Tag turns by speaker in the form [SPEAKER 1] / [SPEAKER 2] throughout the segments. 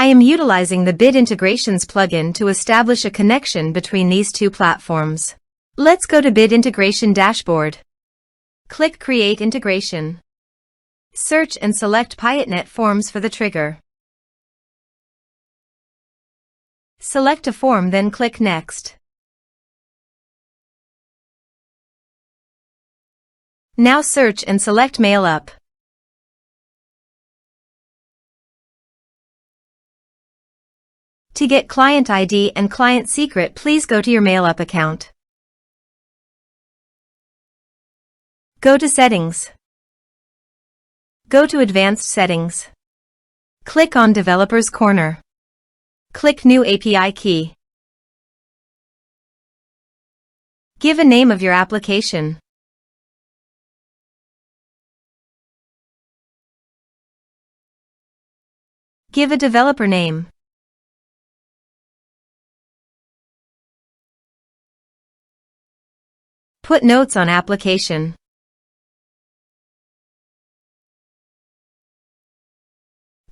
[SPEAKER 1] I am utilizing the Bit Integrations plugin to establish a connection between these two platforms. Let's go to Bit Integration Dashboard. Click Create Integration. Search and select Piotnet Forms for the trigger. Select a form, then click Next. Now search and select Mailup. To get client ID and client secret, please go to your Mailup account. Go to Settings. Go to Advanced Settings. Click on Developers Corner. Click New API Key. Give a name of your application. Give a developer name. Put notes on application.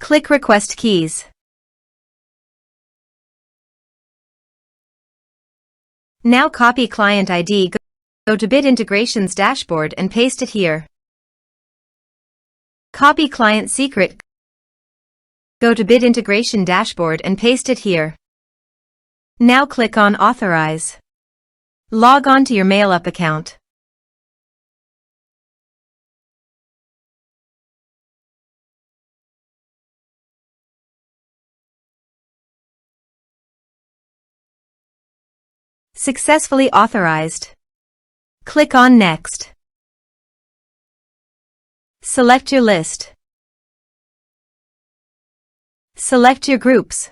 [SPEAKER 1] Click Request Keys. Now copy client ID, go to Bit Integrations Dashboard and paste it here. Copy client secret, go to Bit Integration Dashboard and paste it here. Now click on Authorize. Log on to your Mailup account. Successfully authorized. Click on Next. Select your list. Select your groups.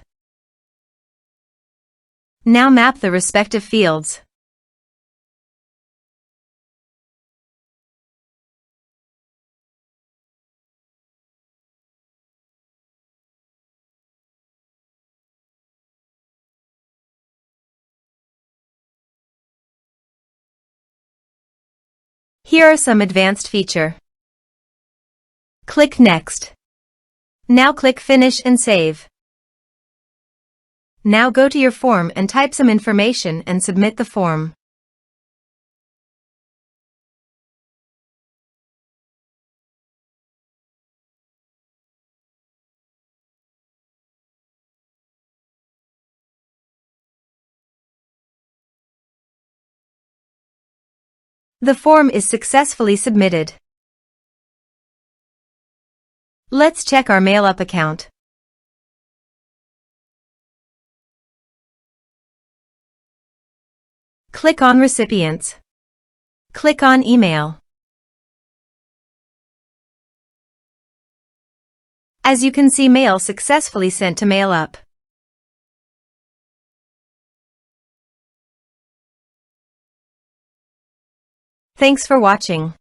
[SPEAKER 1] Now map the respective fields. Here are some advanced features. Click Next. Now click Finish and Save. Now go to your form and type some information and submit the form. The form is successfully submitted. Let's check our Mailup account. Click on Recipients. Click on Email. As you can see, mail successfully sent to Mailup. Thanks for watching.